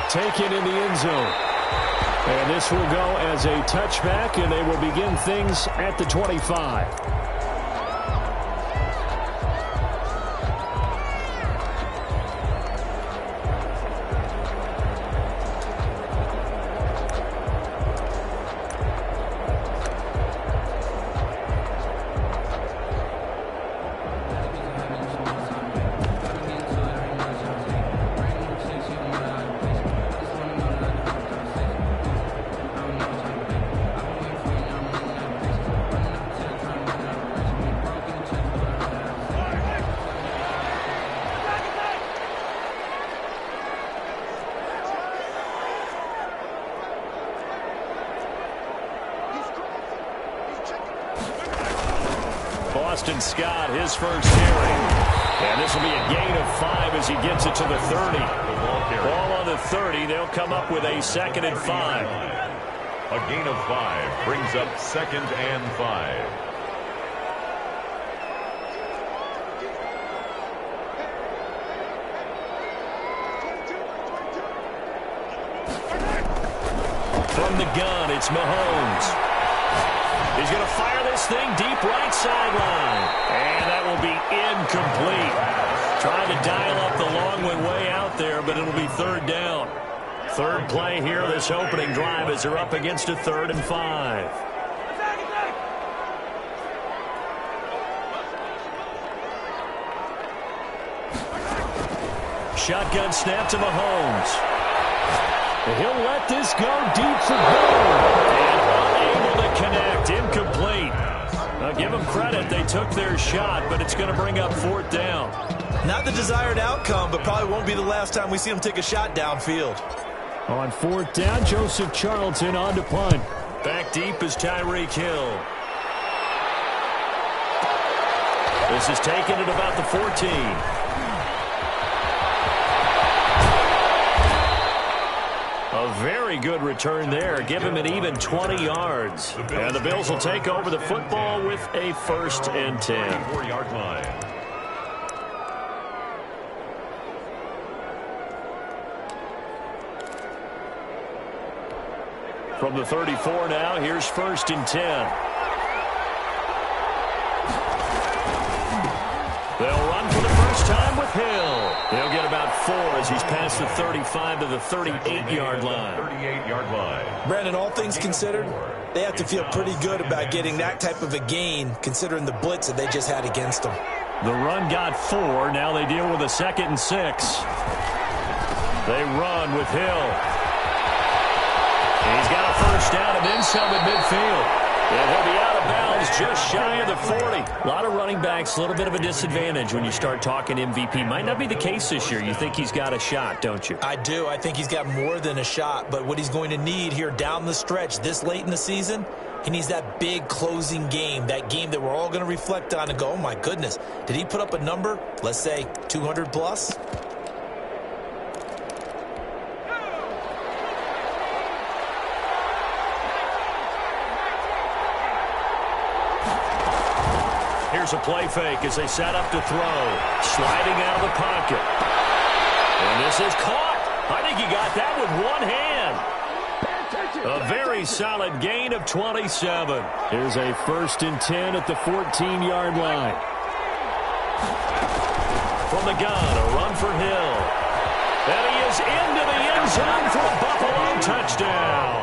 taken in the end zone. And this will go as a touchback, and they will begin things at the 25. Boston Scott, his first carry. And this will be a gain of 5 as he gets it to the 30. Ball on the 30. They'll come up with a 2nd and 5. A gain of 5 brings up 2nd and 5. From the gun, it's Mahomes. He's going to fire this thing deep right sideline. And that will be incomplete. Trying to dial up the long one way out there, but it'll be 3rd down. 3rd play here, this opening drive, as they're up against a 3rd and 5. Shotgun snap to Mahomes. And he'll let this go deep for goal. And unable to connect. Incomplete. Now give them credit. They took their shot, but it's going to bring up 4th down. Not the desired outcome, but probably won't be the last time we see him take a shot downfield. On 4th down, Joseph Charlton on to punt. Back deep is Tyreek Hill. This is taken at about the 14. A very good return there. Give him an even 20 yards. And the Bills will take over the football with a 1st and 10. 4-yard line. From the 34 now, here's 1st and 10. They'll run for the first time with Hill. They'll get about 4 as he's past the 35 to the 38-yard line. 38-yard line. Brandon, all things considered, they have to feel pretty good about getting that type of a gain, considering the blitz that they just had against them. The run got 4. Now they deal with a 2nd and 6. They run with Hill. He's got a first down and then some at midfield. And he'll be out of bounds just shy of the 40. A lot of running backs, a little bit of a disadvantage when you start talking MVP. Might not be the case this year. You think he's got a shot, don't you? I do. I think he's got more than a shot. But what he's going to need here down the stretch this late in the season, he needs that big closing game, that game that we're all going to reflect on and go, oh, my goodness, did he put up a number, let's say 200 plus? Here's a play fake as they set up to throw. Sliding out of the pocket. And this is caught. I think he got that with one hand. A very solid gain of 27. Here's a 1st and 10 at the 14-yard line. From the gun, a run for Hill. And he is into the end zone for a Buffalo touchdown.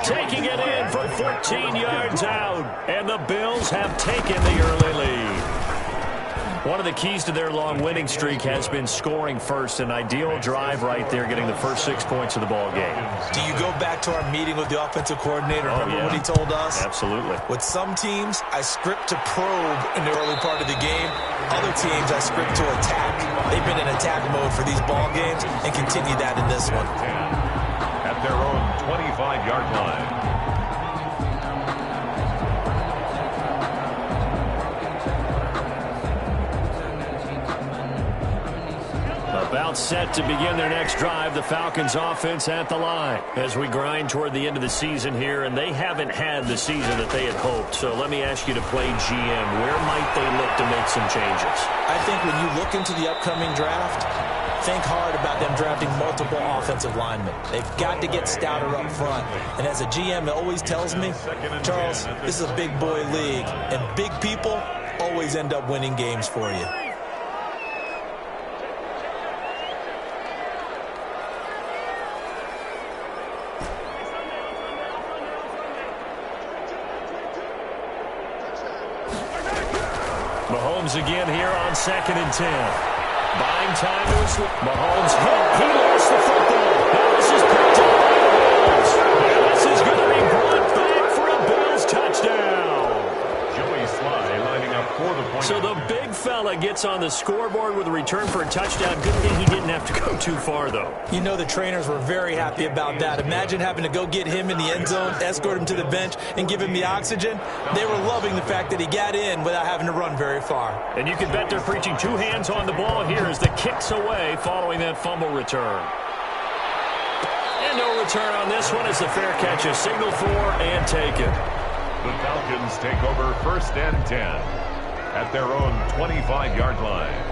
Taking it in for 14 yards out. And the Bills have taken the early lead. One of the keys to their long winning streak has been scoring first. An ideal drive right there, getting the first 6 points of the ball game. Do you go back to our meeting with the offensive coordinator? Remember what he told us? Absolutely. With some teams, I script to probe in the early part of the game. Other teams, I script to attack. They've been in attack mode for these ball games and continue that in this one. At their own 25-yard line. About set to begin their next drive, the Falcons offense at the line. As we grind toward the end of the season here, and they haven't had the season that they had hoped. So let me ask you to play GM. Where might they look to make some changes? I think when you look into the upcoming draft, think hard about them drafting multiple offensive linemen. They've got to get stouter up front. And as a GM, it always tells me, Charles, this is a big boy league, and big people always end up winning games for you. Mahomes again here on 2nd and 10. Buying time to his... Mahomes hit. He lost the football. Now this is picked up by the Bills. And this is going to be brought back for a Bills touchdown. Joey Sly lining up for the point. So the big fella gets on the scoreboard with a return for a touchdown. Good thing he didn't have to go too far, though. You know the trainers were very happy about that. Imagine having to go get him in the end zone, escort him to the bench, and give him the oxygen. They were loving the fact that he got in without having to run very far. And you can bet they're preaching 2 hands on the ball here as the kick's away following that fumble return. And no return on this one as the fair catch is signaled for and taken. The Falcons take over 1st and 10 at their own 25-yard line.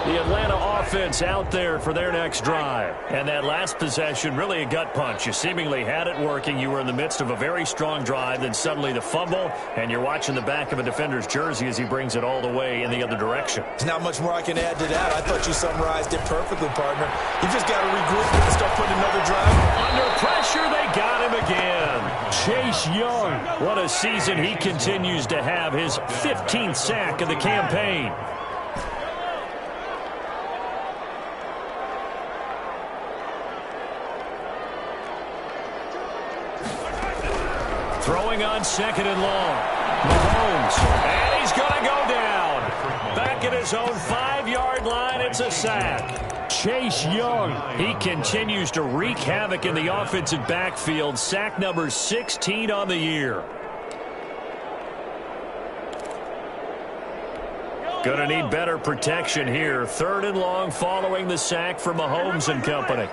The Atlanta offense out there for their next drive. And that last possession, really a gut punch. You seemingly had it working. You were in the midst of a very strong drive. Then suddenly the fumble, and you're watching the back of a defender's jersey as he brings it all the way in the other direction. There's not much more I can add to that. I thought you summarized it perfectly, partner. You just got to regroup and start putting another drive. Under pressure, they got him again. Chase Young. What a season he continues to have. His 15th sack of the campaign. Throwing on 2nd and long. Mahomes. And he's going to go down. Back at his own 5-yard line, it's a sack. Chase Young. He continues to wreak havoc in the offensive backfield. Sack number 16 on the year. Going to need better protection here. 3rd and long following the sack for Mahomes and company.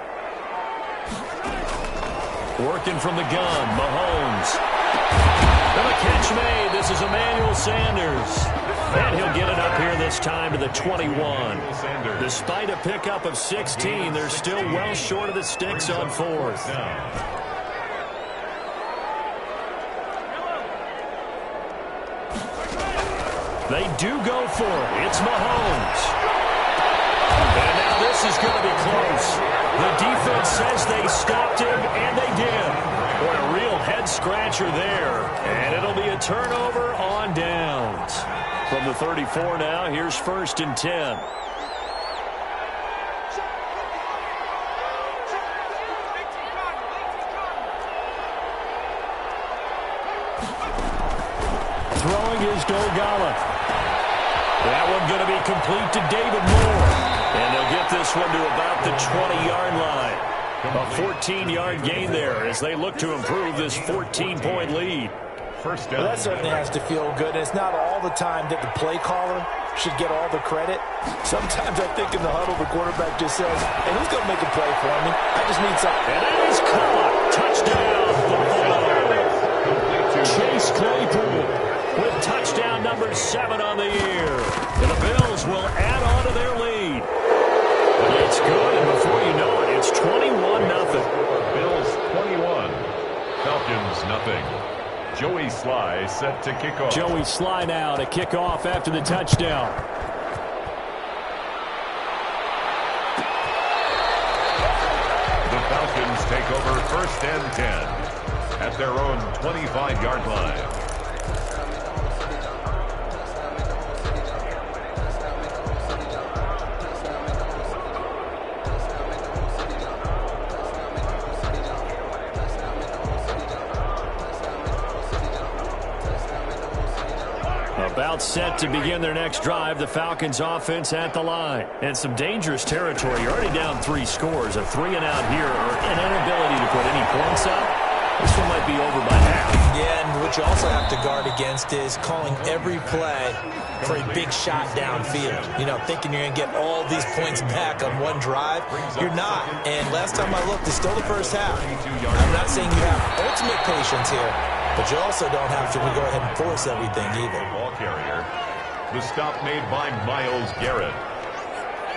Working from the gun, Mahomes. And a catch made. This is Emmanuel Sanders. And he'll get it up here this time to the 21. Despite a pickup of 16, they're still well short of the sticks on 4th. They do go for it. It's Mahomes. And now this is going to be close. The defense says they stopped him, and they did. Boy, a real head-scratcher there. And it'll be a turnover on downs. From the 34 now, here's 1st and 10. Throwing is Dolgala. That one going to be complete to David Moore. And they'll get this one to about the 20-yard line. A 14-yard gain there as they look to improve this 14-point lead. First down. Well, that certainly has to feel good. And it's not all the time that the play caller should get all the credit. Sometimes I think in the huddle, the quarterback just says, hey, who's going to make a play for me? I just need something. And it is caught. Touchdown, Buffalo. Chase Claypool with touchdown number 7 on the year. And the Bills will add on to their lead. It's good, and before you know it, it's 21-0. Bills 21, Falcons nothing. Joey Sly set to kick off. Joey Sly now to kick off after the touchdown. The Falcons take over 1st and 10 at their own 25-yard line. About set to begin their next drive. The Falcons offense at the line. And some dangerous territory. You're already down 3 scores. A 3-and-out here or an inability to put any points up. This one might be over by half. Yeah, and what you also have to guard against is calling every play for a big shot downfield. You know, thinking you're going to get all these points back on one drive. You're not. And last time I looked, it's still the first half. I'm not saying you have ultimate patience here, But you also don't have to go ahead and force everything either. Ball carrier. The stop made by Myles Garrett.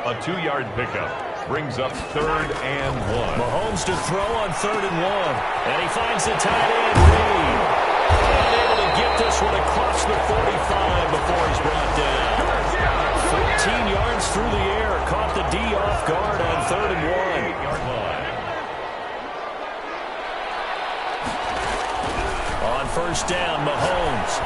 A 2-yard pickup brings up 3rd and 1. Mahomes to throw on 3rd and 1. And he finds the tight end, Reed. And able to get this one across the 45 before he's brought down. 14 yards through the air. Caught the D off guard on 3rd and 1. 8-yard line. On 1st down, Mahomes.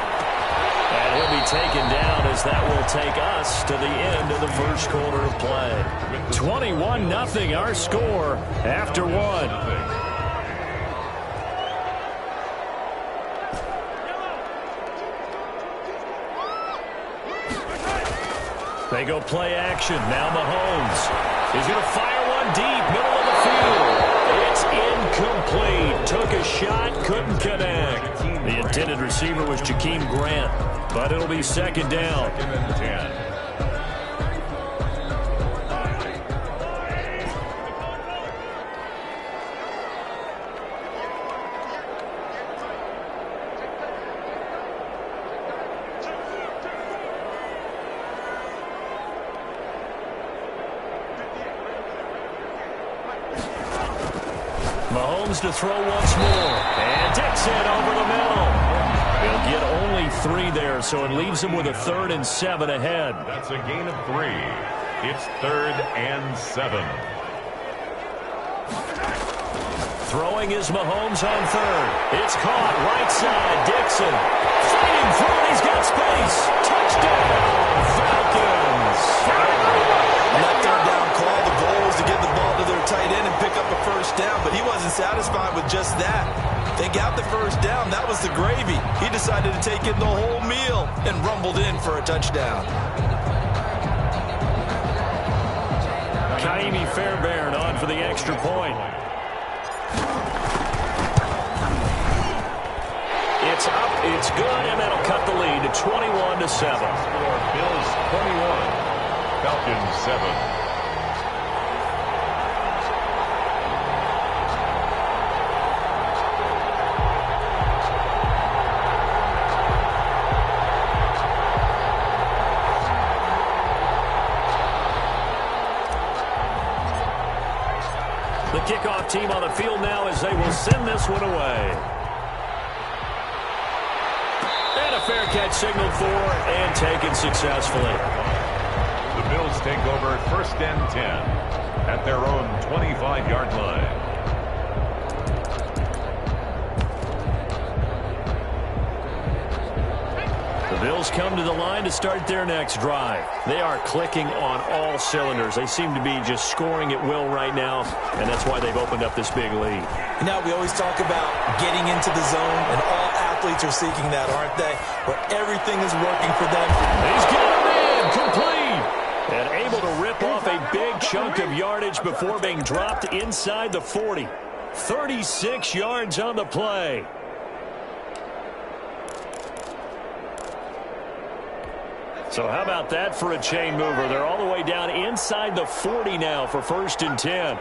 And he'll be taken down as that will take us to the end of the first quarter of play. 21-0 our score after 1. They go play action. Now Mahomes. He's going to fire one deep, middle of the field. It's incomplete. Took a shot, couldn't connect. The intended receiver was Jakeem Grant, but it'll be 2nd down. 2nd and 10. Mahomes to throw once more. And Dixon over the middle. He'll get only 3 there, so it leaves him with a 3rd and 7 ahead. That's a gain of 3. It's 3rd and 7. Throwing is Mahomes on 3rd. It's caught right side. Dixon fighting through it. He's got space. Touchdown, Falcons. On that 3rd down call, the goal was to get the ball to their tight end and pick up a 1st down, but he wasn't satisfied with just that. They got the 1st down. That was the gravy. He decided to take in the whole meal and rumbled in for a touchdown. Kaimi Fairbairn on for the extra point. It's up, it's good, and that'll cut the lead to 21-7. Bills 21, Falcons 7. The kickoff team on the field now as they will send this one away. And a fair catch signaled for and taken successfully. The Bills take over 1st and 10 at their own 25-yard line. The Bills come to the line to start their next drive. They are clicking on all cylinders. They seem to be just scoring at will right now, and that's why they've opened up this big lead. You know, we always talk about getting into the zone, and all athletes are seeking that, aren't they? Where everything is working for them. He's got him in, complete, and able to rip off a big chunk of yardage before being dropped inside the 40. 36 yards on the play. So how about that for a chain mover? They're all the way down inside the 40 now for 1st and 10.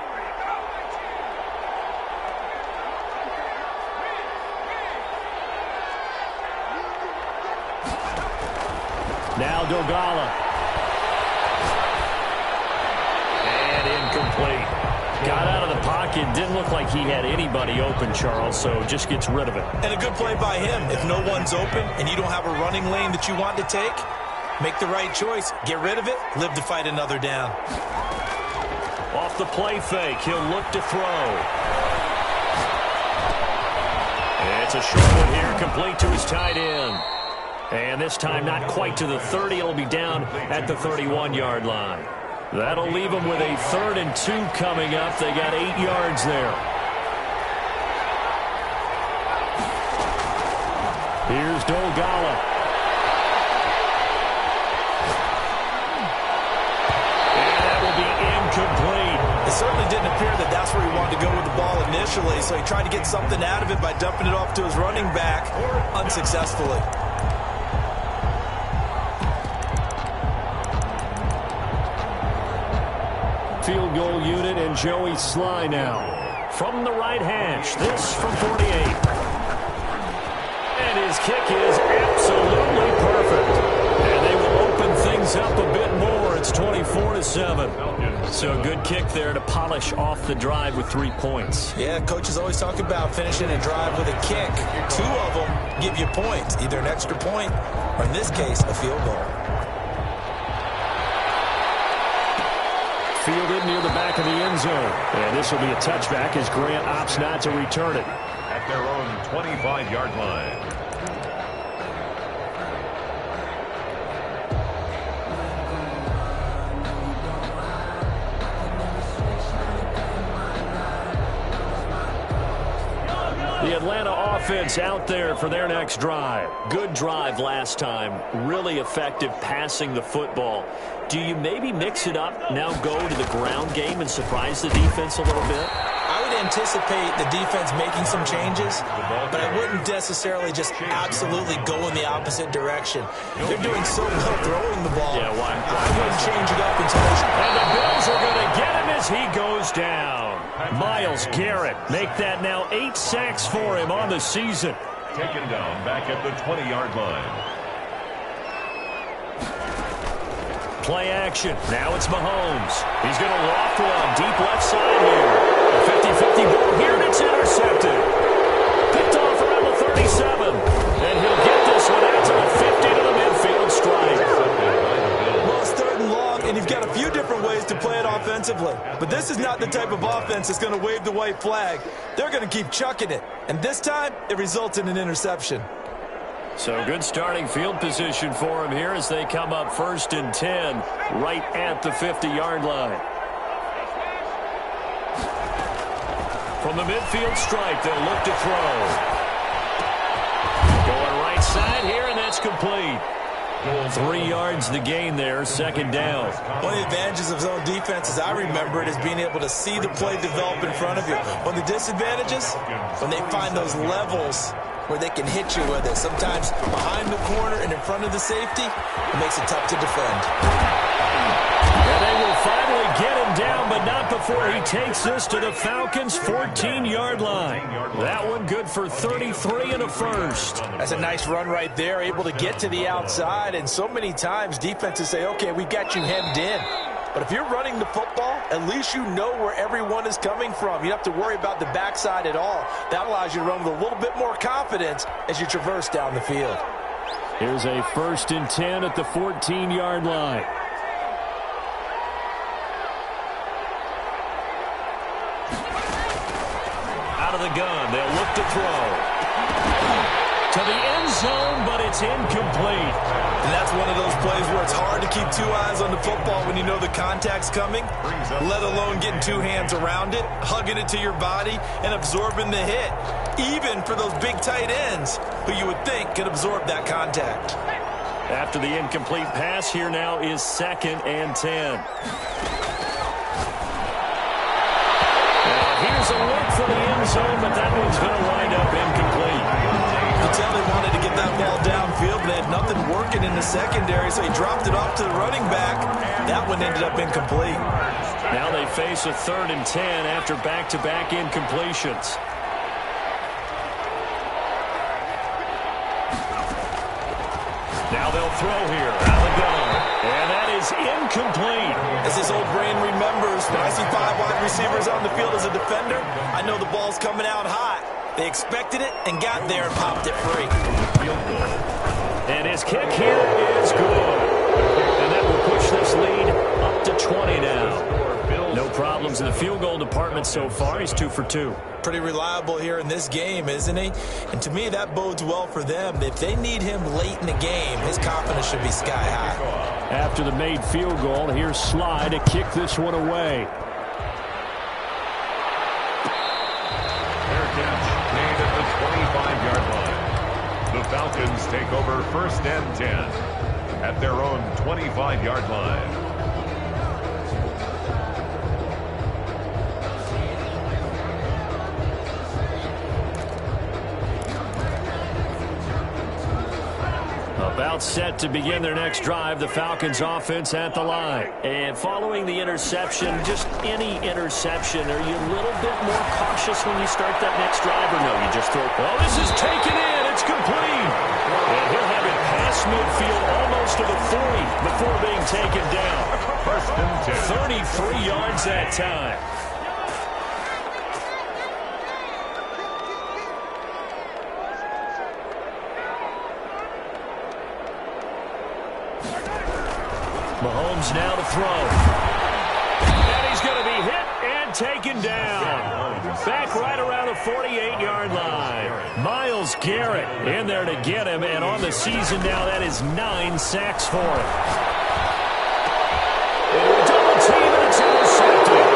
Now Dogala. And incomplete. Got out of the pocket. Didn't look like he had anybody open, Charles, so just gets rid of it. And a good play by him. If no one's open and you don't have a running lane that you want to take, make the right choice. Get rid of it. Live to fight another down. Off the play fake. He'll look to throw. It's a short one here, complete to his tight end. And this time not quite to the 30. It'll be down at the 31-yard line. That'll leave them with a 3rd and 2 coming up. They got 8 yards there. Here's Dogala. And that will be incomplete. It certainly didn't appear that that's where he wanted to go with the ball initially, so he tried to get something out of it by dumping it off to his running back unsuccessfully. Field goal unit and Joey Sly now. From the right hash, this from 48. And his kick is absolutely perfect. And they will open things up a bit more. It's 24-7. So a good kick there to polish off the drive with 3 points. Yeah, coaches always talk about finishing a drive with a kick. 2 of them give you points, either an extra point or, in this case, a field goal. Fielded near the back of the end zone. And this will be a touchback as Grant opts not to return it. At their own 25-yard line. The Atlanta offense out there for their next drive. Good drive last time. Really effective passing the football. Do you maybe mix it up, now go to the ground game and surprise the defense a little bit? I would anticipate the defense making some changes, but I wouldn't necessarily just absolutely go in the opposite direction. They're doing so well throwing the ball. Yeah, why? I wouldn't change it up until they... And the Bills are going to get him as he goes down. Myles Garrett, make that now 8 sacks for him on the season. Taken down back at the 20-yard line. Play action. Now it's Mahomes. He's going to loft one deep left side here. A 50-50 ball here, and it's intercepted. Picked off around the 37. And he'll get this one out to the 50 to the midfield stripe. Well, it's 3rd and long, and you've got a few different ways to play it offensively. But this is not the type of offense that's going to wave the white flag. They're going to keep chucking it. And this time, it results in an interception. So good starting field position for him here as they come up 1st and 10 right at the 50-yard line. From the midfield stripe, they'll look to throw. Going right side here, and that's complete. 3 yards the gain there, 2nd down. One of the advantages of zone defense, as I remember it, is being able to see the play develop in front of you. One of the disadvantages, when they find those levels where they can hit you with it. Sometimes behind the corner and in front of the safety, it makes it tough to defend. And they will finally get him down, but not before he takes this to the Falcons' 14-yard line. That one good for 33 and a first. That's a nice run right there, able to get to the outside. And so many times defenses say, okay, we got you hemmed in. But if you're running the football, at least you know where everyone is coming from. You don't have to worry about the backside at all. That allows you to run with a little bit more confidence as you traverse down the field. Here's a 1st and 10 at the 14-yard line. Out of the gun, they'll look to throw. To the end zone, but it's incomplete. And that's one of those plays where it's hard to keep 2 eyes on the football when you know the contact's coming, let alone getting 2 hands around it, hugging it to your body, and absorbing the hit. Even for those big tight ends, who you would think could absorb that contact. After the incomplete pass, here now is 2nd and 10. Now here's a look for the end zone, but that one's going to wind up incomplete. You could tell they wanted to get that ball downfield, but they had nothing working in the secondary, so he dropped it off to the running back. That one ended up incomplete. Now they face a 3rd and 10 after back-to-back incompletions. Now they'll throw here out of the gun. And that is incomplete. As this old brain remembers, when I see 5 wide receivers on the field as a defender, I know the ball's coming out hot. They expected it and got there and popped it free. And his kick here is good. And that will push this lead up to 20 now. No problems in the field goal department so far. He's 2 for 2. Pretty reliable here in this game, isn't he? And to me, that bodes well for them. If they need him late in the game, his confidence should be sky high. After the made field goal, here's Sly to kick this one away. Fair catch made at the 25-yard line. The Falcons take over 1st and 10 at their own 25-yard line. About set to begin their next drive, the Falcons offense at the line. And following the interception, just any interception, are you a little bit more cautious when you start that next drive or no? You just throw, well, this is taken in. It's It's complete. And he'll have it past midfield almost to the 40 before being taken down. First and 10. 33 yards that time. Mahomes now to throw. And he's going to be hit and taken down. Back right around the 48-yard line. Myles Garrett in there to get him, and on the season now, that is 9 sacks for him. Double team, and it's intercepted.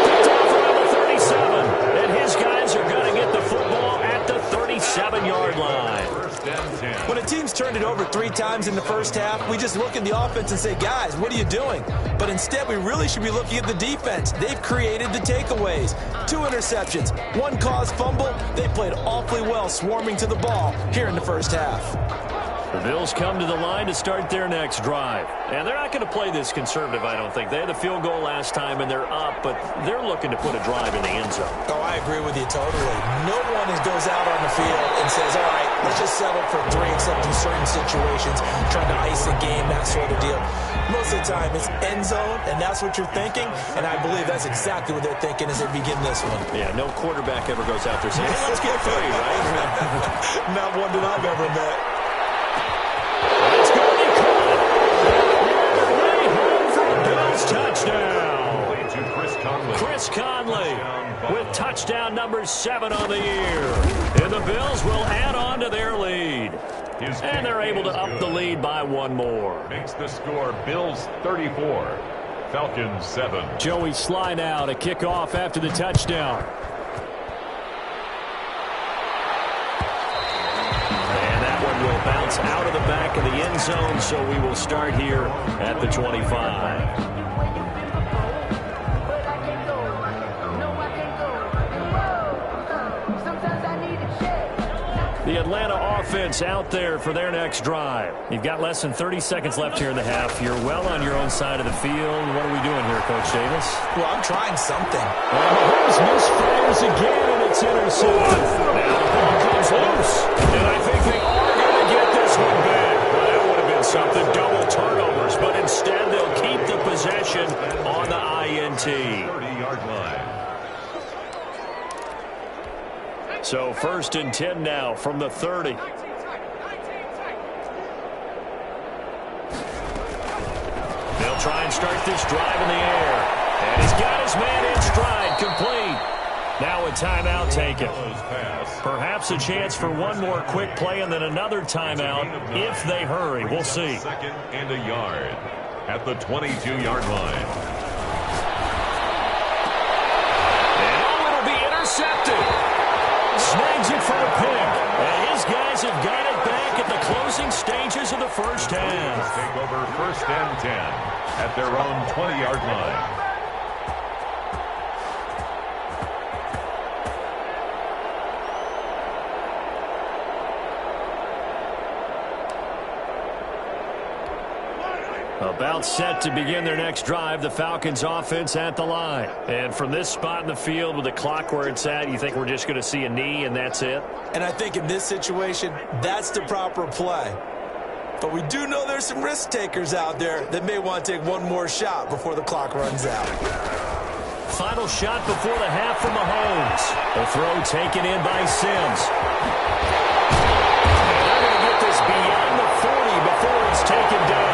Picked off around the 37, and his guys are going to get the football at the 37-yard line. When a team's turned it over 3 times in the first half, we just look at the offense and say, guys, what are you doing? But instead, we really should be looking at the defense. They've created the takeaways. 2 interceptions, 1 caused fumble. They played awfully well swarming to the ball here in the first half. The Bills come to the line to start their next drive. And they're not going to play this conservative, I don't think. They had the field goal last time, and they're up, but they're looking to put a drive in the end zone. Oh, I agree with you totally. No one goes out on the field and says, all right, let's just settle for 3, except in certain situations, trying to ice a game, that sort of deal. Most of the time, it's end zone, and that's what you're thinking, and I believe that's exactly what they're thinking as they begin this one. Yeah, no quarterback ever goes out there saying, hey, let's get 3, right? Not one that I've ever met. It's going to be caught. Way home for a Bills touchdown. Chris Conley with touchdown number 7 on the year. And the Bills will add on to their lead. And they're able to up the lead by 1 more. Makes the score Bills 34, Falcons 7. Joey Sly now to kick off after the touchdown. Will bounce out of the back of the end zone, so we will start here at the 25. The Atlanta offense out there for their next drive. You've got less than 30 seconds left here in the half. You're well on your own side of the field. What are we doing here, Coach Davis? Well, I'm trying something. Mahomes misfires again, and it's intercepted. Now the ball comes loose, and I think they are going to get this one back. Well, that would have been something, double turnovers, but instead they'll keep the possession on the INT. 30-yard line. So 1st and 10 now from the 30. They'll try and start this drive in the air. And he's got his man in stride, complete. Now a timeout taken. Perhaps a chance for one more quick play and then another timeout if they hurry. We'll see. 2nd and a yard at the 22-yard line. And it'll be intercepted. Snags it for a pick. And his guys have got it back at the closing stages of the first half. Take over 1st and 10 at their own 20-yard line. About set to begin their next drive, the Falcons offense at the line. And from this spot in the field with the clock where it's at, you think we're just going to see a knee and that's it? And I think in this situation, that's the proper play. But we do know there's some risk takers out there that may want to take one more shot before the clock runs out. Final shot before the half from Mahomes. The throw taken in by Sims. They're going to get this beyond the 40 before it's taken down.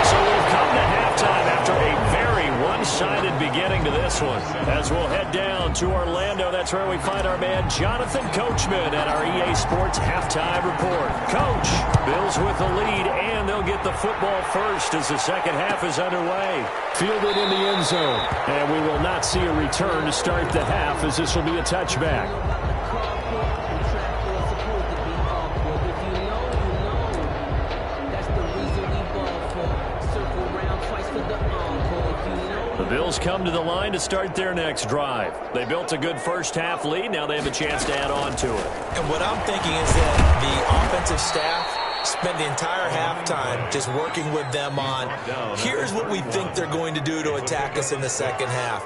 So we've come to halftime after a very one-sided beginning to this one. As we'll head down to Orlando, that's where we find our man Jonathan Coachman at our EA Sports Halftime Report. Coach, Bills with the lead, and they'll get the football first as the second half is underway. Fielded in the end zone, and we will not see a return to start the half as this will be a touchback. The Bills come to the line to start their next drive. They built a good first half lead. Now they have a chance to add on to it. And what I'm thinking is that the offensive staff spent the entire halftime just working with them on, here's what we think they're going to do to attack us in the second half.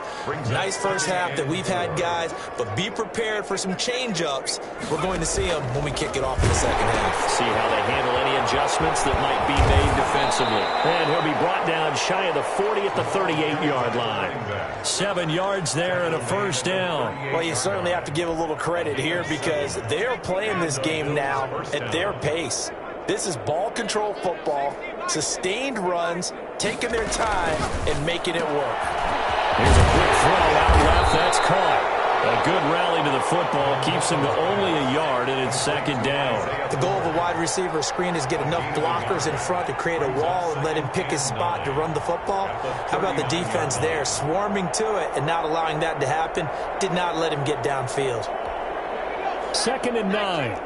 Nice first half that we've had, guys, but be prepared for some change-ups. We're going to see them when we kick it off in the second half. See how they handle any adjustments that might be made defensively. And he'll be brought down shy of the 40 at the 38-yard line. 7 yards there and a first down. Well, you certainly have to give a little credit here because they're playing this game now at their pace. This is ball control football, sustained runs, taking their time and making it work. Here's a quick throw out left. That's caught. A good rally to the football keeps him to only a yard, and it's second down. The goal of a wide receiver screen is get enough blockers in front to create a wall and let him pick his spot to run the football. How about the defense there, swarming to it and not allowing that to happen? Did not let him get downfield. 2nd and 9.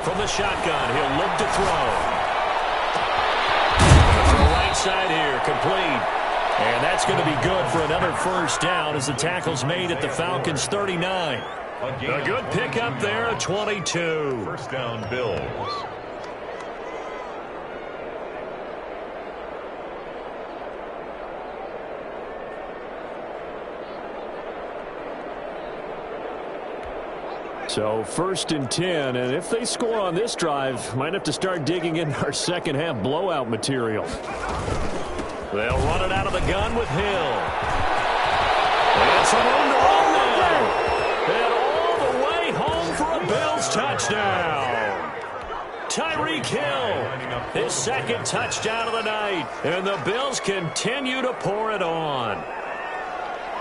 From the shotgun, he'll look to throw. Side here, complete. And that's going to be good for another first down as the tackle's made at the Falcons' 39. A good pickup there, 22. First down, Bills. So 1st and 10, and if they score on this drive, might have to start digging in our second half blowout material. They'll run it out of the gun with Hill. It's an end run now. And all the way home for a Bills touchdown. Tyreek Hill, his second touchdown of the night. And the Bills continue to pour it on.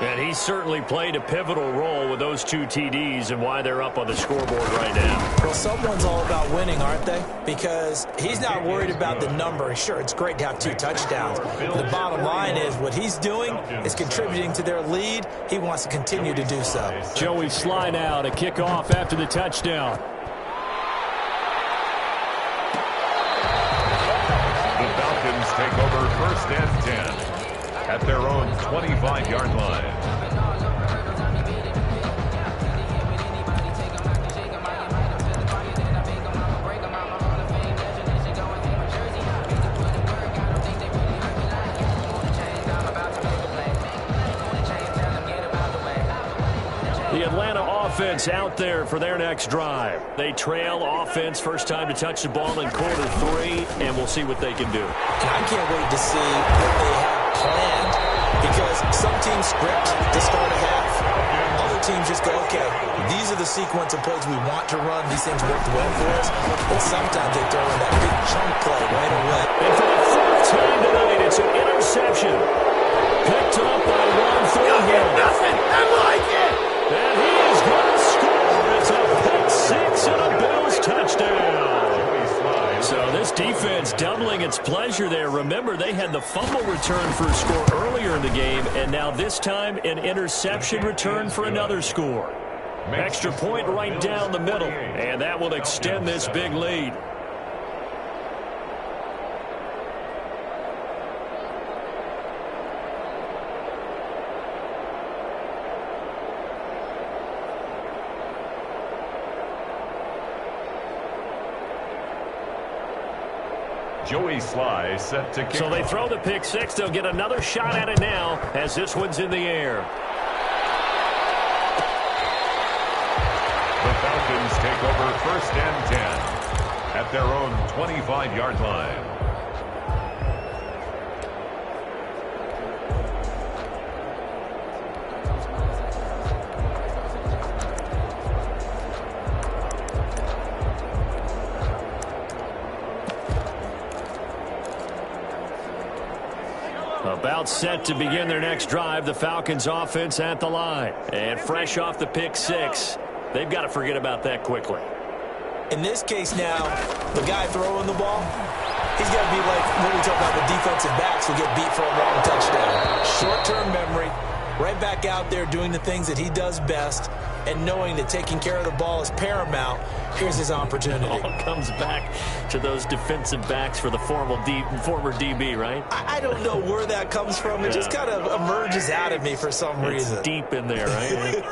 And he certainly played a pivotal role with those 2 TDs and why they're up on the scoreboard right now. Well, someone's all about winning, aren't they? Because he's not worried about the number. Sure, it's great to have 2 touchdowns. But the bottom line is what he's doing is contributing to their lead. He wants to continue to do so. Joey Sly now to kick off after the touchdown. The Falcons take over 1st and 10. At their own 25-yard line. The Atlanta offense out there for their next drive. They trail offense, first time to touch the ball in quarter 3, and we'll see what they can do. And I can't wait to see what they have planned, because some teams script to start a half. Other teams just go, okay, these are the sequence of plays we want to run. These things worked well for us. But sometimes they throw in that big chunk play right away. And for the 4th time tonight, it's an interception. Picked up by Ron Thornhill. Nothing. I like it. And he is going to score. It's a pick 6 and a Bills touchdown. So this defense doubling its pleasure there. Remember, they had the fumble return for a score earlier in the game, and now this time an interception return for another score. Extra point right down the middle, and that will extend this big lead. Joey Sly set to kick. So they throw the pick 6. They'll get another shot at it now as this one's in the air. The Falcons take over 1st and 10 at their own 25-yard line. About set to begin their next drive, the Falcons offense at the line. And fresh off the pick 6, they've got to forget about that quickly. In this case now, the guy throwing the ball, he's got to be like when we talk about the defensive backs who get beat for a long touchdown. Short-term memory, right back out there doing the things that he does best, and knowing that taking care of the ball is paramount. Here's his opportunity. It all comes back to those defensive backs for the former DB, right? I don't know where that comes from. It just kind of emerges out of me for some reason. It's deep in there, right?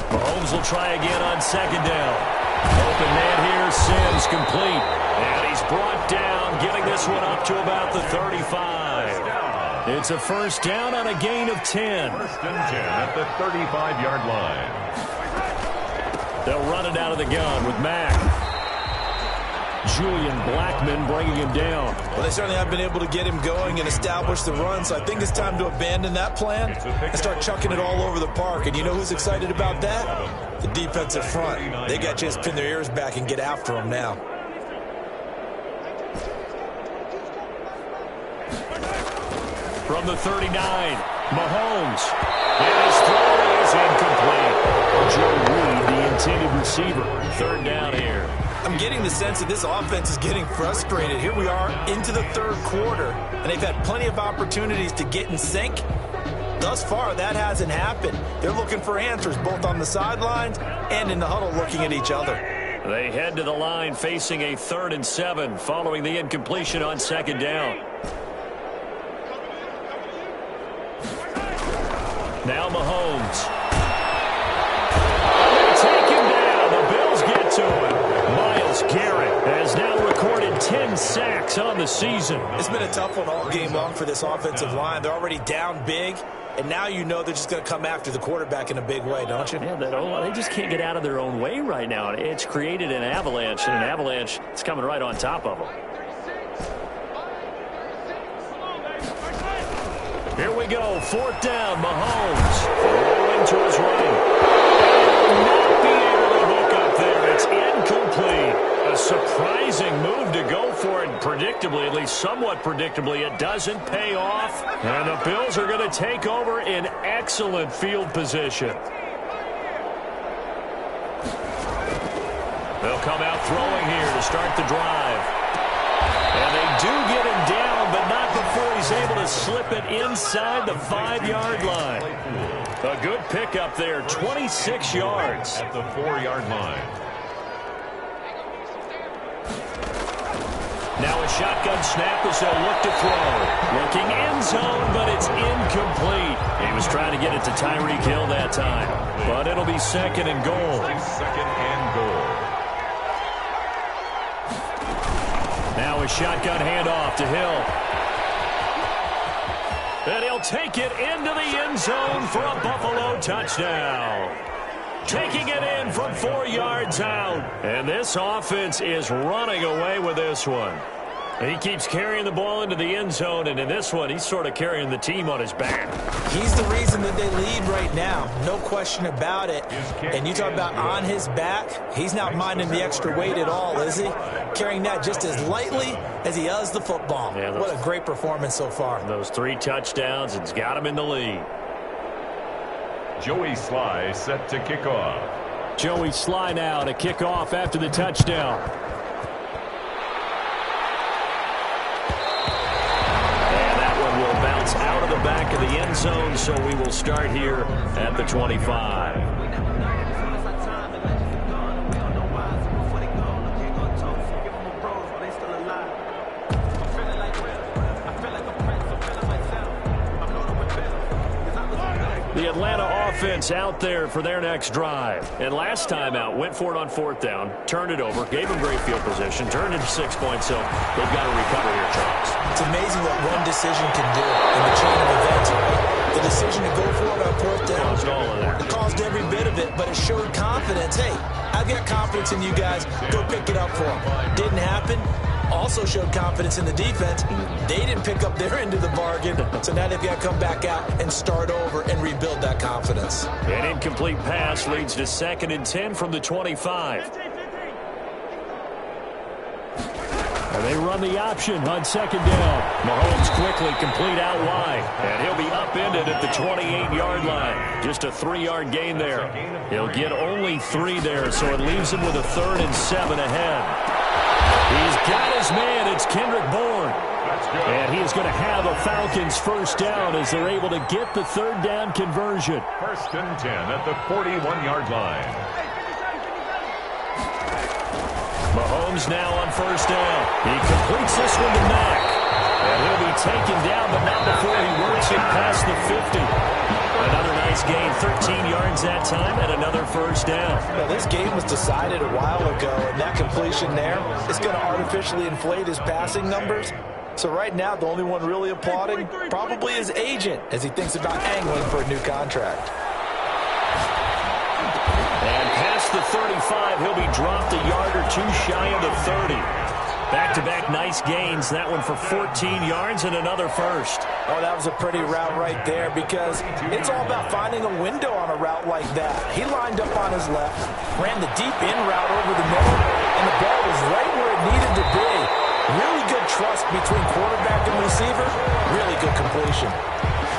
Mahomes will try again on second down. Open man here, Sims complete. And he's brought down, getting this one up to about the 35. It's a first down on a gain of 10. First and 10 at the 35-yard line. They'll run it out of the gun with Mack. Julian Blackmon bringing him down. Well, they certainly have been able to get him going and establish the run, so I think it's time to abandon that plan and start chucking it all over the park. And you know who's excited about that? The defensive front. They got a chance to pin their ears back and get after him now. From the 39, Mahomes. And his throw is incomplete. Joe Reed, the intended receiver. Third down here. I'm getting the sense that this offense is getting frustrated. Here we are into the third quarter, and they've had plenty of opportunities to get in sync. Thus far, that hasn't happened. They're looking for answers both on the sidelines and in the huddle looking at each other. They head to the line facing a 3rd and 7 following the incompletion on second down. Now Mahomes. They take him down. The Bills get to him. Myles Garrett has now recorded 10 sacks on the season. It's been a tough one all game long for this offensive line. They're already down big, and now you know they're just going to come after the quarterback in a big way, don't you? Yeah, they just can't get out of their own way right now. It's created an avalanche, and an avalanche is coming right on top of them. Here we go, 4th down, Mahomes. Rolling to his right. Not be able to hook up there. It's incomplete. A surprising move to go for it. Predictably, at least somewhat predictably, it doesn't pay off. And the Bills are going to take over in excellent field position. They'll come out throwing here to start the drive. And they do get him down, but not before he's able to slip it inside the 5-yard line. A good pickup there, 26 yards. At the 4-yard line. Now a shotgun snap as they'll look to throw. Looking end zone, but it's incomplete. He was trying to get it to Tyreek Hill that time. But it'll be 2nd and goal. 2nd and goal. Now a shotgun handoff to Hill. And he'll take it into the end zone for a Buffalo touchdown. Taking it in from 4 yards out. And this offense is running away with this one. He keeps carrying the ball into the end zone, and in this one, he's sort of carrying the team on his back. He's the reason that they lead right now. No question about it. And you talk about on his back, he's not minding the extra weight at all, is he? Carrying that just as lightly as he does the football. Yeah, what a great performance so far. Those 3 touchdowns, it's got him in the lead. Joey Sly set to kick off. Joey Sly now to kick off after the touchdown. And that one will bounce out of the back of the end zone, so we will start here at the 25. The Atlanta offense out there for their next drive. And last time out, went for it on 4th down, turned it over, gave them great field position, turned it to 6 points, so they've got to recover here, Charles. It's amazing what one decision can do in the chain of events, right? The decision to go for it on 4th down. Caused all of that. It caused every bit of it, but it showed confidence. Hey, I've got confidence in you guys. Go pick it up for them. Didn't happen. Also showed confidence in the defense. They didn't pick up their end of the bargain, so now they've got to come back out and start over and rebuild that confidence. An incomplete pass leads to 2nd and 10 from the 25. And they run the option on 2nd down. Mahomes quickly complete out wide, and he'll be upended at the 28-yard line. Just a 3-yard gain there. He'll get only 3 there, so it leaves him with a 3rd and 7 ahead. He's got his man. It's Kendrick Bourne. And he is going to have a Falcons first down as they're able to get the third down conversion. 1st and 10 at the 41-yard line. Mahomes now on first down. He completes this one to Mack. And he'll be taken down, but not before he works it past the 50. Another nice gain, 13 yards that time, and another first down. Well, this game was decided a while ago, and that completion there is going to artificially inflate his passing numbers. So right now, the only one really applauding probably his agent as he thinks about angling for a new contract. And past the 35, he'll be dropped a yard or two shy of the 30. Back-to-back nice gains. That one for 14 yards and another first. Oh, that was a pretty route right there because it's all about finding a window on a route like that. He lined up on his left, ran the deep in route over the middle, and the ball was right where it needed to be. Really good trust between quarterback and receiver. Really good completion.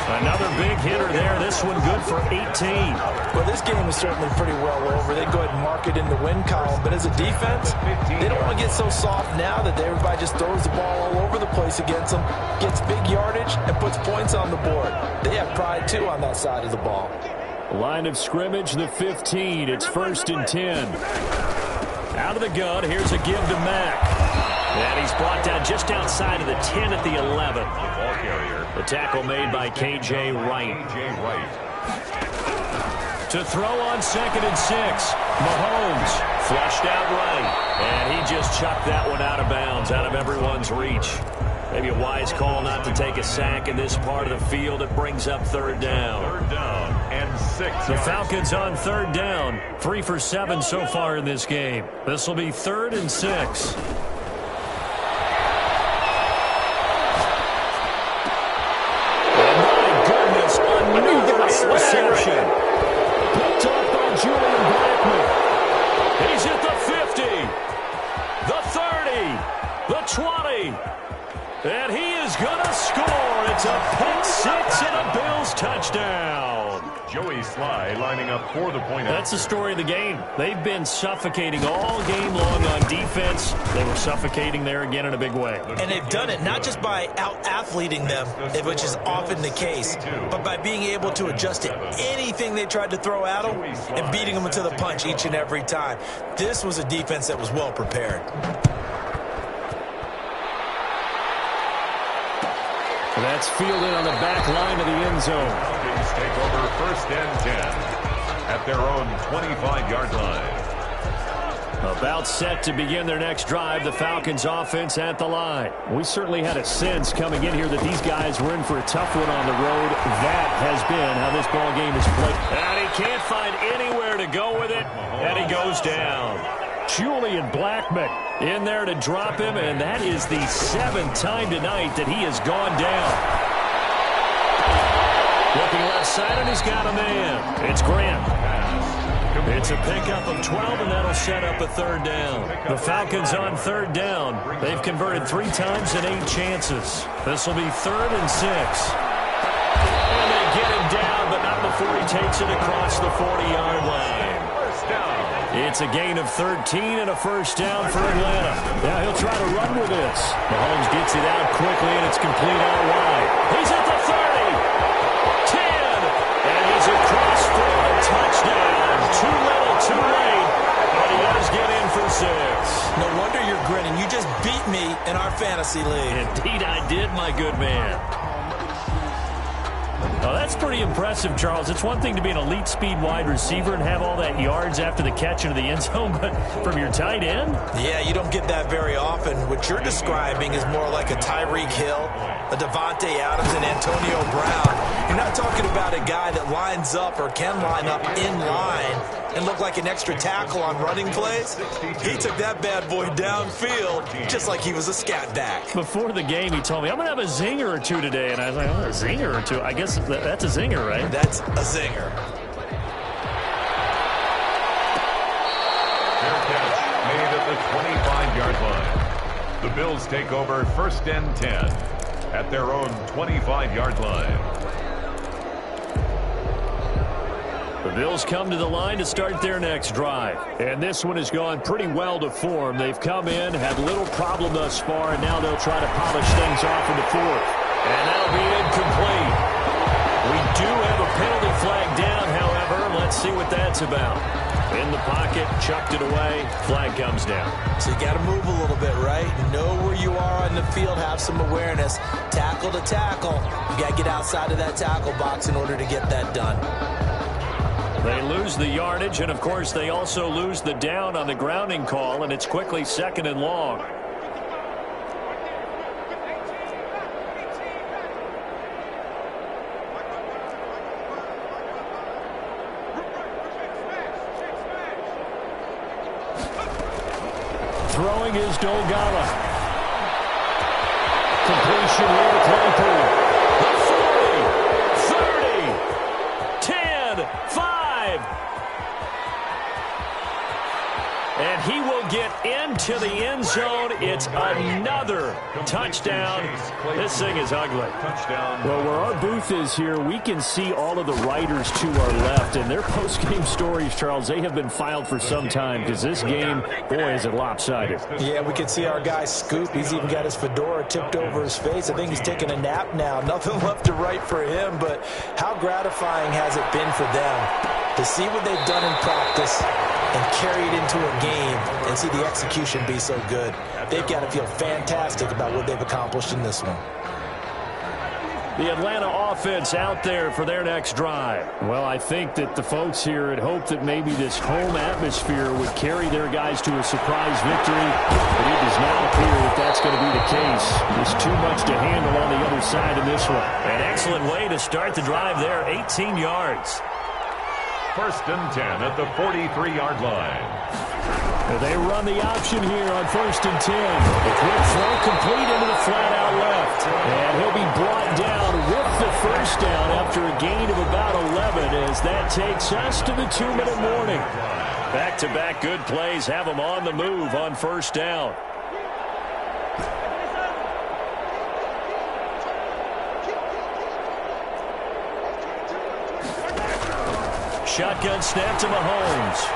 Another big hitter there. This one good for 18. Well, this game is certainly pretty well over. They go ahead and mark it in the win column. But as a defense, they don't want to get so soft now that everybody just throws the ball all over the place against them, gets big yardage, and puts points on the board. They have pride, too, on that side of the ball. Line of scrimmage, the 15. It's 1st and 10. Out of the gun, here's a give to Mack. And he's brought down just outside of the 10 at the 11. Ball carrier. The tackle made by K.J. Wright. To throw on 2nd and 6. Mahomes flushed out right. And he just chucked that one out of bounds, out of everyone's reach. Maybe a wise call not to take a sack in this part of the field. It brings up third down. 3rd down and 6. The Falcons on 3rd down. 3 for 7 so far in this game. This will be 3rd and 6. Reception. Picked up by Julian Blackman. He's at the 50, the 30, the 20, and he is going to score. It's a pick six and a Bills touchdown. Joey Sly lining up for the point. That's the story of the game. They've been suffocating all game long on defense. They were suffocating there again in a big way. And they've done it not just by out-athleting them, which is often the case, but by being able to adjust to anything they tried to throw at them and beating them to the punch each and every time. This was a defense that was well prepared. That's fielded on the back line of the end zone. Falcons take over 1st and 10 at their own 25-yard line. About set to begin their next drive, the Falcons offense at the line. We certainly had a sense coming in here that these guys were in for a tough one on the road. That has been how this ball game is played. And he can't find anywhere to go with it, and he goes down. Julian Blackman in there to drop him, and that is the 7th time tonight that he has gone down. Looking left side, and he's got a man. It's Grant. It's a pickup of 12, and that'll set up a 3rd down. The Falcons on 3rd down. They've converted 3 times in 8 chances. This will be 3rd and 6. And they get him down, but not before he takes it across the 40-yard line. It's a gain of 13 and a first down for Atlanta. Now he'll try to run with this. Mahomes gets it out quickly, and it's complete out wide. He's at the 30, 10, and he's across for a touchdown. Too little, too late, but he does get in for 6. No wonder you're grinning. You just beat me in our fantasy league. Indeed I did, my good man. Oh, that's pretty impressive, Charles. It's one thing to be an elite speed wide receiver and have all that yards after the catch into the end zone, but from your tight end? Yeah, you don't get that very often. What you're describing is more like a Tyreek Hill, a Devontae Adams, and Antonio Brown. You're not talking about a guy that lines up or can line up in line and look like an extra tackle on running plays. He took that bad boy downfield just like he was a scat back. Before the game, he told me, I'm going to have a zinger or two today. And I was like, oh, a zinger or two? I guess that's a zinger, right? That's a zinger. Fair catch made at the 25-yard line. The Bills take over 1st and 10 at their own 25-yard line. Bills come to the line to start their next drive. And this one has gone pretty well to form. They've come in, had little problem thus far, and now they'll try to polish things off in the fourth. And that'll be incomplete. We do have a penalty flag down, however. Let's see what that's about. In the pocket, chucked it away, flag comes down. So you got to move a little bit, right? Know where you are on the field, have some awareness. Tackle to tackle. You got to get outside of that tackle box in order to get that done. They lose the yardage, and of course they also lose the down on the grounding call, and it's quickly 2nd and long. Throwing is Dolgala. Completion here to Claypool. The 40, 30, 10, 5. And he will get into the end zone. It's another touchdown. This thing is ugly. Well, where our booth is here, we can see all of the writers to our left. And their post-game stories, Charles, they have been filed for some time because this game, boy, is it lopsided. Yeah, we can see our guy Scoop. He's even got his fedora tipped over his face. I think he's taking a nap now. Nothing left to write for him, but how gratifying has it been for them to see what they've done in practice and carry it into a game and see the execution be so good. They've got to feel fantastic about what they've accomplished in this one. The Atlanta offense out there for their next drive. Well, I think that the folks here had hoped that maybe this home atmosphere would carry their guys to a surprise victory, but it does not appear that that's going to be the case. There's too much to handle on the other side in this one. An excellent way to start the drive there, 18 yards. 1st and 10 at the 43-yard line. They run the option here on 1st and 10. A quick throw complete into the flat-out left. And he'll be brought down with the 1st down after a gain of about 11 as that takes us to the 2-minute warning. Back-to-back good plays have them on the move on 1st down. Shotgun snap to Mahomes.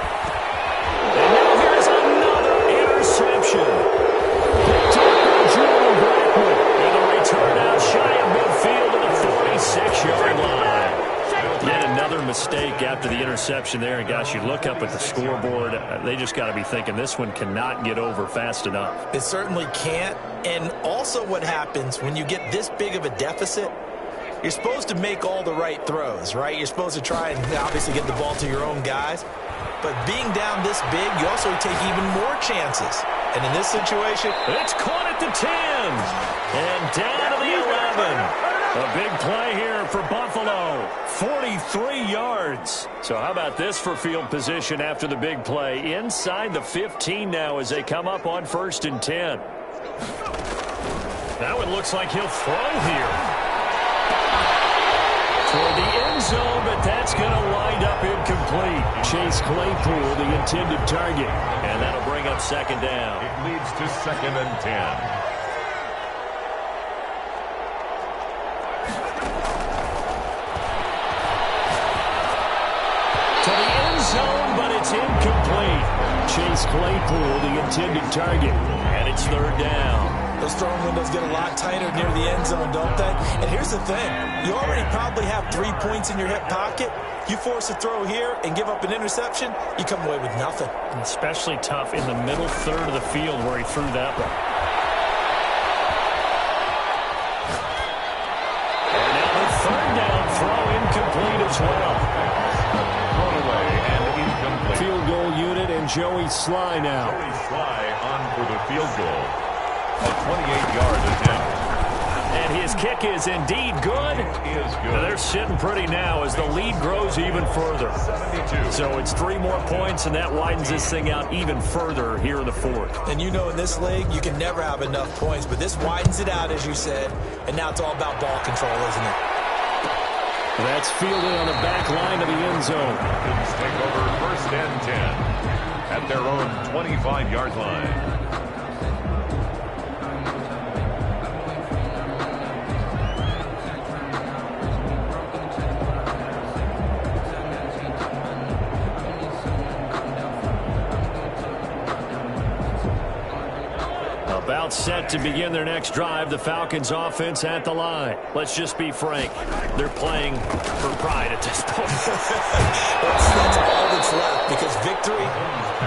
And now here's another interception. Picked up by Julian Blackwood. And a return out shy of midfield to the 46-yard line. Yet another mistake after the interception there. And, gosh, you look up at the scoreboard. They just got to be thinking this one cannot get over fast enough. It certainly can't. And also what happens when you get this big of a deficit, you're supposed to make all the right throws, right? You're supposed to try and obviously get the ball to your own guys. But being down this big, you also take even more chances. And in this situation, it's caught at the 10. And down to the 11. A big play here for Buffalo. 43 yards. So how about this for field position after the big play? Inside the 15 now as they come up on 1st and 10. Now it looks like he'll throw here. Toward the end zone, but that's going to wind up incomplete. Chase Claypool, the intended target. And that'll bring up 2nd down. It leads to 2nd and 10. To the end zone, but it's incomplete. Chase Claypool, the intended target. And it's 3rd down. Those throwing windows get a lot tighter near the end zone, don't they? And here's the thing. You already probably have 3 points in your hip pocket. You force a throw here and give up an interception, you come away with nothing. Especially tough in the middle third of the field where he threw that one. And now the 3rd down throw incomplete as well. Thrown away and incomplete. Field goal unit and Joey Sly now. Joey Sly on for the field goal. A 28-yard attempt. And his kick is indeed good. It is good. Now they're sitting pretty now as the lead grows even further. 72. So it's 3 more points, and that widens this thing out even further here in the 4th. And you know in this league, you can never have enough points, but this widens it out, as you said, and now it's all about ball control, isn't it? That's fielded on the back line of the end zone. Falcons take over 1st and 10 at their own 25-yard line. about set to begin their next drive. The Falcons offense at the line. Let's just be frank. They're playing for pride at this point. that's all that's left, because victory,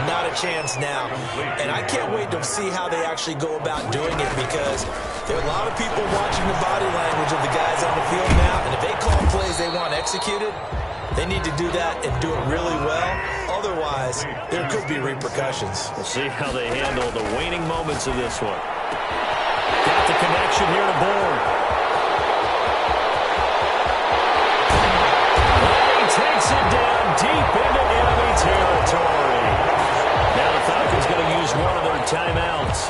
not a chance now. And I can't wait to see how they actually go about doing it, because there are a lot of people watching the body language of the guys on the field now, and if they call plays they want executed, they need to do that and do it really well. Otherwise, there could be repercussions. We'll see how they handle the waning moments of this one. Got the connection here to Bourne. He takes it down deep into enemy territory. Now the Falcons going to use one of their timeouts,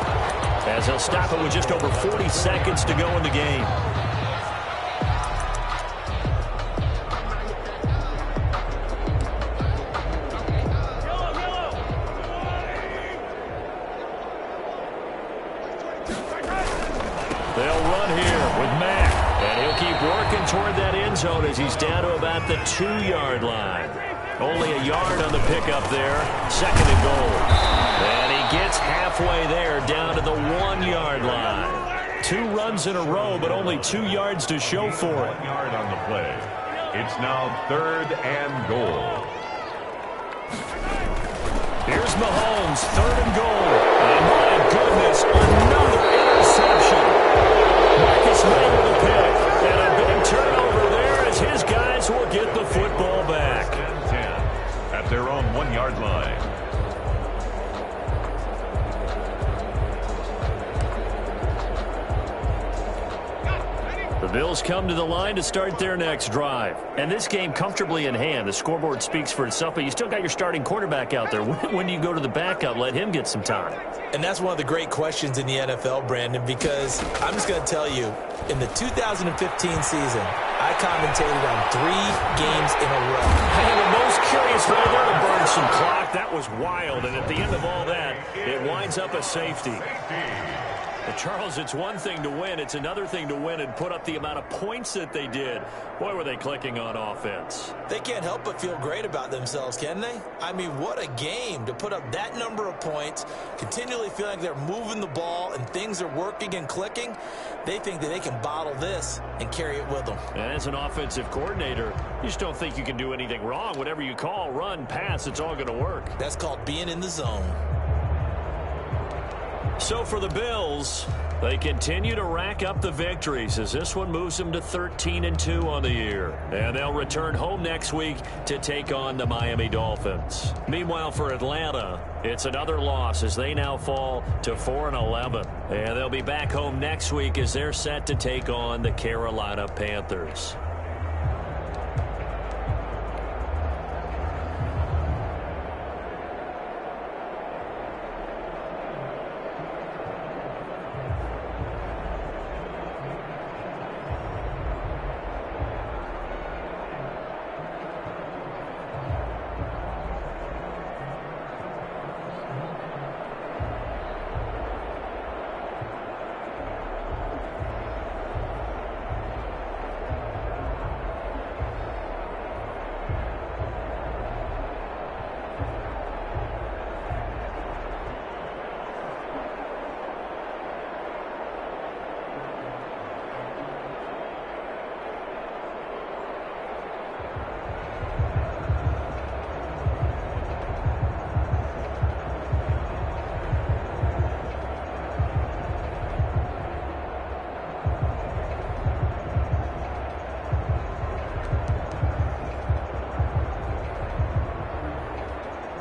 as they'll stop it with just over 40 seconds to go in the game. They'll run here with Mack, and he'll keep working toward that end zone as he's down to about the 2-yard line. Only a yard on the pickup there, 2nd and goal. And he gets halfway there, down to the 1-yard line. 2 runs in a row, but only 2 yards to show for it. 1 yard on the play. It's now 3rd and goal. Here's Mahomes, 3rd and goal. And my goodness, another interception. Marcus May with a pick, and a big turnover there as his guys will get the football back. 10 at their own 1-yard line. The Bills come to the line to start their next drive. And this game comfortably in hand. The scoreboard speaks for itself, but you still got your starting quarterback out there. When do you go to the backup? Let him get some time. And that's one of the great questions in the NFL, Brandon, because I'm just going to tell you, in the 2015 season, I commentated on 3 games in a row. And the most curious way there to burn some clock. That was wild. And at the end of all that, it winds up a safety. But Charles, it's one thing to win. It's another thing to win and put up the amount of points that they did. Boy, were they clicking on offense. They can't help but feel great about themselves, can they? I mean, what a game to put up that number of points, continually feeling like they're moving the ball and things are working and clicking. They think that they can bottle this and carry it with them. And as an offensive coordinator, you just don't think you can do anything wrong. Whatever you call, run, pass, it's all going to work. That's called being in the zone. So for the Bills, they continue to rack up the victories as this one moves them to 13-2 on the year. And they'll return home next week to take on the Miami Dolphins. Meanwhile, for Atlanta, it's another loss as they now fall to 4-11. And they'll be back home next week as they're set to take on the Carolina Panthers.